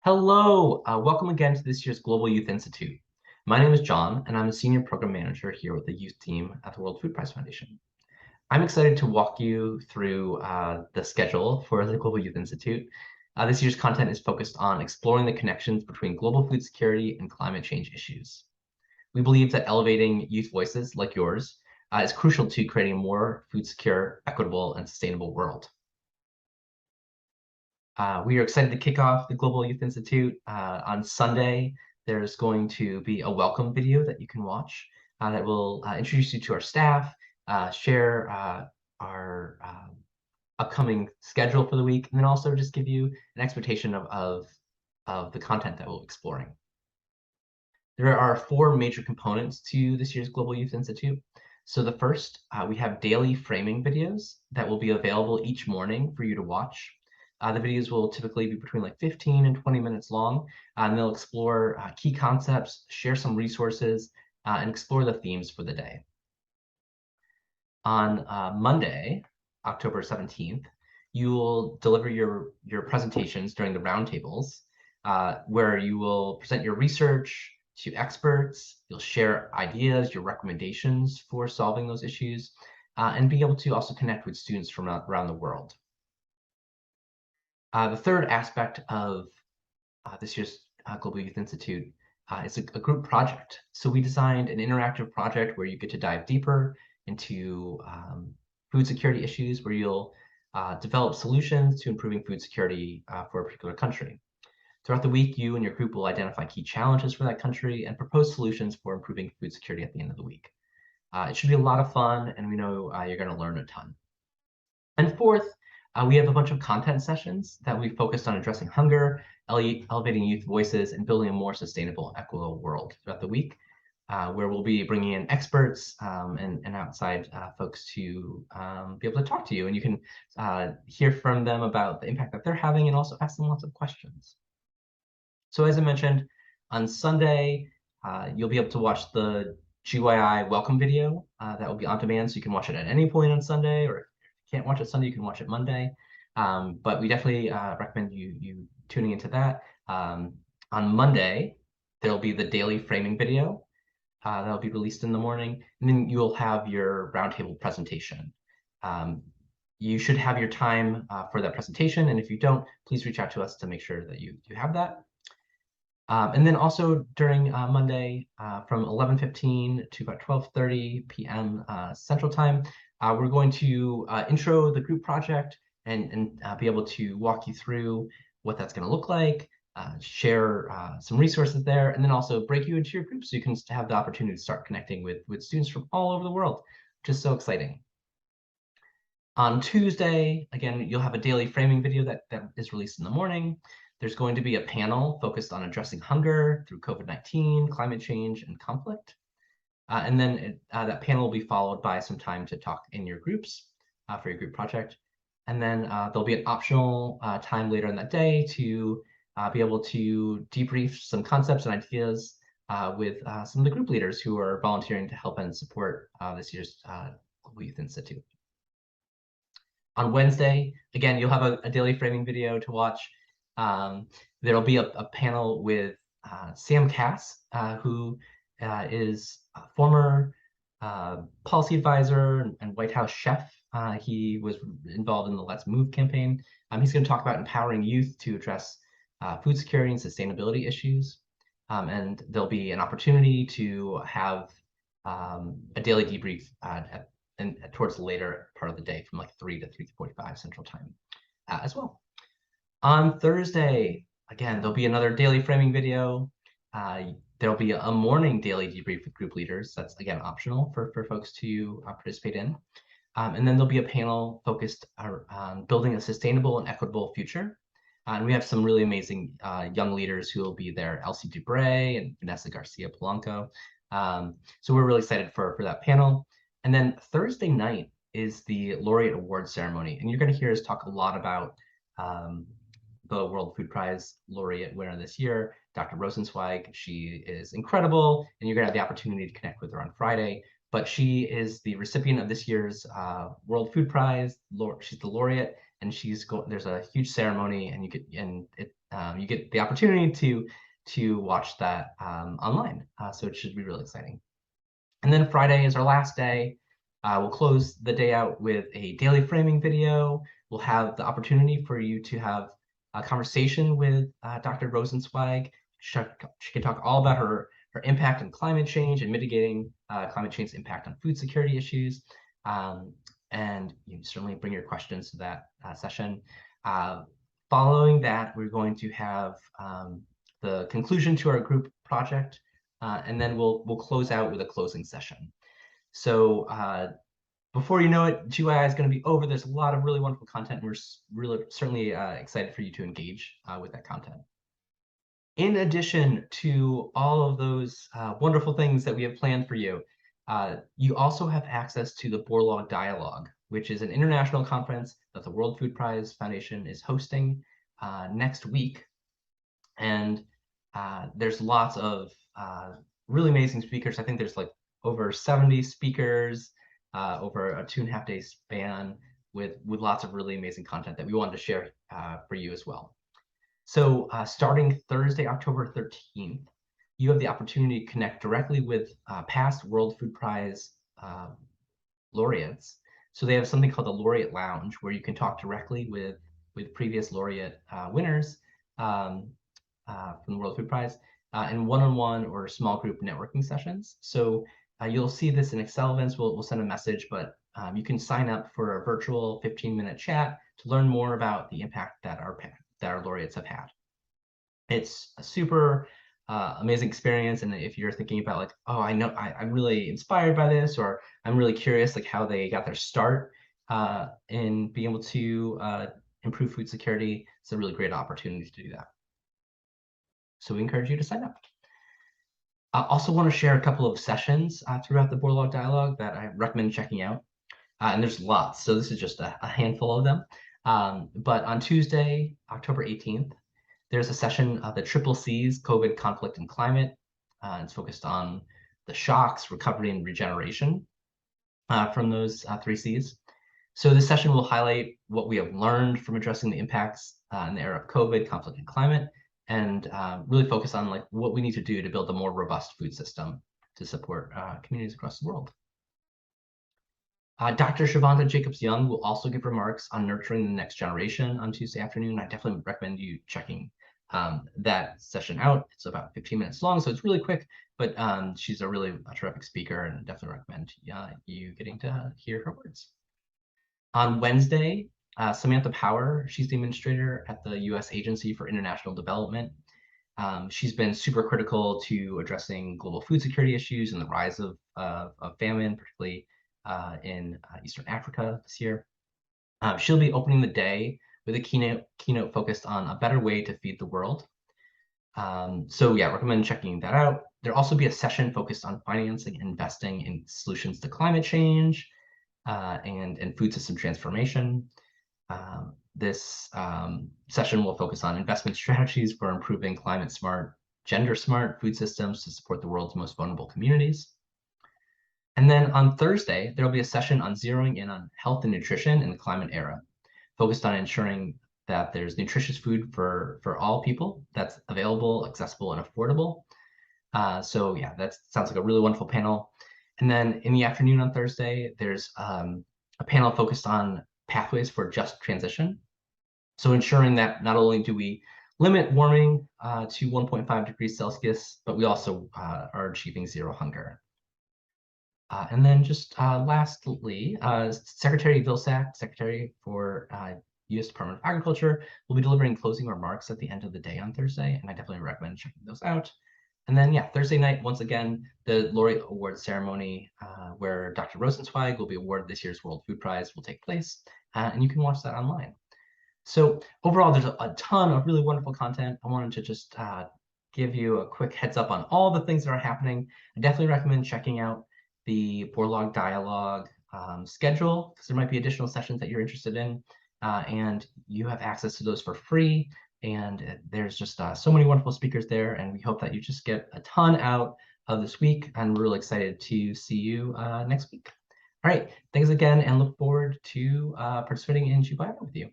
Hello, welcome again to this year's Global Youth Institute. My name is John, and I'm a Senior Program Manager here with the youth team at the World Food Prize Foundation. I'm excited to walk you through the schedule for the Global Youth Institute. This year's content is focused on exploring the connections between global food security and climate change issues. We believe that elevating youth voices like yours is crucial to creating a more food secure, equitable, and sustainable world. We are excited to kick off the Global Youth Institute on Sunday. There's going to be a welcome video that you can watch that will introduce you to our staff, share our upcoming schedule for the week, and then also just give you an expectation of the content that we'll be exploring. There are 4 major components to this year's Global Youth Institute. So the first, we have daily framing videos that will be available each morning for you to watch. The videos will typically be between like 15 and 20 minutes long, and they'll explore key concepts, share some resources, and explore the themes for the day. On Monday, October 17th, you will deliver your presentations during the roundtables, where you will present your research to experts. You'll share ideas, your recommendations for solving those issues, and be able to also connect with students from around the world. The third aspect of this year's Global Youth Institute is a group project. So we designed an interactive project where you get to dive deeper into food security issues, where you'll develop solutions to improving food security for a particular country. Throughout the week, you and your group will identify key challenges for that country and propose solutions for improving food security at the end of the week. It should be a lot of fun, and we know you're going to learn a ton. And fourth, we have a bunch of content sessions that we focused on addressing hunger, elevating youth voices, and building a more sustainable, equitable world throughout the week, where we'll be bringing in experts and outside folks to be able to talk to you. And you can hear from them about the impact that they're having and also ask them lots of questions. So as I mentioned, on Sunday, you'll be able to watch the GYI welcome video that will be on demand, so you can watch it at any point on Sunday, or can't watch it Sunday, you can watch it Monday. But we definitely recommend you tuning into that. On Monday, there'll be the daily framing video that'll be released in the morning, and then you'll have your roundtable presentation. You should have your time for that presentation, and if you don't, please reach out to us to make sure that you have that. And then also during Monday from 11:15 to about 12:30 p.m. Central Time, we're going to intro the group project and be able to walk you through what that's going to look like, share some resources there, and then also break you into your group so you can have the opportunity to start connecting with students from all over the world, which is so exciting. On Tuesday, again, you'll have a daily framing video that is released in the morning. There's going to be a panel focused on addressing hunger through COVID-19, climate change, and conflict. And then that panel will be followed by some time to talk in your groups for your group project. And then there'll be an optional time later in that day to be able to debrief some concepts and ideas with some of the group leaders who are volunteering to help and support this year's Global Youth Institute. On Wednesday, again, you'll have a daily framing video to watch. There'll be a panel with Sam Cass, who is a former policy advisor and White House chef. He was involved in the Let's Move campaign. He's going to talk about empowering youth to address food security and sustainability issues. And there'll be an opportunity to have a daily debrief towards the later part of the day from like 3 to 3:45 Central Time as well. On Thursday, again, there'll be another daily framing video. There'll be a morning daily debrief with group leaders. That's, again, optional for folks to participate in. And then there'll be a panel focused on building a sustainable and equitable future. And we have some really amazing young leaders who will be there, Elsie Dubray and Vanessa Garcia Polanco. So we're really excited for that panel. And then Thursday night is the Laureate Award ceremony. And you're going to hear us talk a lot about the World Food Prize laureate winner this year, Dr. Rosenzweig. She is incredible, and you're going to have the opportunity to connect with her on Friday. But she is the recipient of this year's World Food Prize. She's the laureate, and there's a huge ceremony, and you get the opportunity to watch that online. So it should be really exciting. And then Friday is our last day. We'll close the day out with a daily framing video. We'll have the opportunity for you to have a conversation with Dr. Rosenzweig. She can talk all about her impact on climate change and mitigating climate change's impact on food security issues. And you certainly bring your questions to that session. Following that, we're going to have the conclusion to our group project, and then we'll close out with a closing session. So before you know it, GYI is going to be over. There's a lot of really wonderful content, and we're certainly excited for you to engage with that content. In addition to all of those wonderful things that we have planned for you, you also have access to the Borlaug Dialogue, which is an international conference that the World Food Prize Foundation is hosting next week. And there's lots of really amazing speakers. I think there's like over 70 speakers over a 2.5-day span with lots of really amazing content that we wanted to share for you as well. So starting Thursday, October 13th, you have the opportunity to connect directly with past World Food Prize laureates. So they have something called the Laureate Lounge, where you can talk directly with previous laureate winners from the World Food Prize in one-on-one or small group networking sessions. So you'll see this in Excel events. We'll send a message, but you can sign up for a virtual 15-minute chat to learn more about the impact that our laureates have had. It's a super amazing experience, and if you're thinking about like, oh, I know I'm really inspired by this, or I'm really curious like how they got their start in being able to improve food security, it's a really great opportunity to do that. So we encourage you to sign up. I also want to share a couple of sessions throughout the Borlaug Dialogue that I recommend checking out. And there's lots, so this is just a handful of them. But on Tuesday, October 18th, there's a session of the Triple C's, COVID, Conflict, and Climate. It's focused on the shocks, recovery, and regeneration from those 3 C's. So this session will highlight what we have learned from addressing the impacts in the era of COVID, conflict, and climate, and really focus on like what we need to do to build a more robust food system to support communities across the world. Dr. Shavonda Jacobs-Young will also give remarks on nurturing the next generation on Tuesday afternoon. I definitely recommend you checking that session out. It's about 15 minutes long, so it's really quick, but she's a really terrific speaker, and I definitely recommend you getting to hear her words. On Wednesday, Samantha Power, she's the administrator at the U.S. Agency for International Development. She's been super critical to addressing global food security issues and the rise of famine, particularly in Eastern Africa this year. She'll be opening the day with a keynote focused on a better way to feed the world. So yeah, recommend checking that out. There'll also be a session focused on financing and investing in solutions to climate change and food system transformation. This session will focus on investment strategies for improving climate-smart, gender-smart food systems to support the world's most vulnerable communities. And then on Thursday, there'll be a session on zeroing in on health and nutrition in the climate era, focused on ensuring that there's nutritious food for all people that's available, accessible, and affordable. So yeah, that sounds like a really wonderful panel. And then in the afternoon on Thursday, there's a panel focused on pathways for just transition. So ensuring that not only do we limit warming to 1.5 degrees Celsius, but we also are achieving zero hunger. And then just lastly, Secretary Vilsack, Secretary for U.S. Department of Agriculture, will be delivering closing remarks at the end of the day on Thursday, and I definitely recommend checking those out. And then, yeah, Thursday night, once again, the Laureate Award ceremony, where Dr. Rosenzweig will be awarded this year's World Food Prize, will take place, and you can watch that online. So overall, there's a ton of really wonderful content. I wanted to just give you a quick heads up on all the things that are happening. I definitely recommend checking out the Borlaug Dialogue schedule, because there might be additional sessions that you're interested in, and you have access to those for free. And there's just so many wonderful speakers there, and we hope that you just get a ton out of this week, and we're really excited to see you next week. All right, thanks again, and look forward to participating in GYI Overview.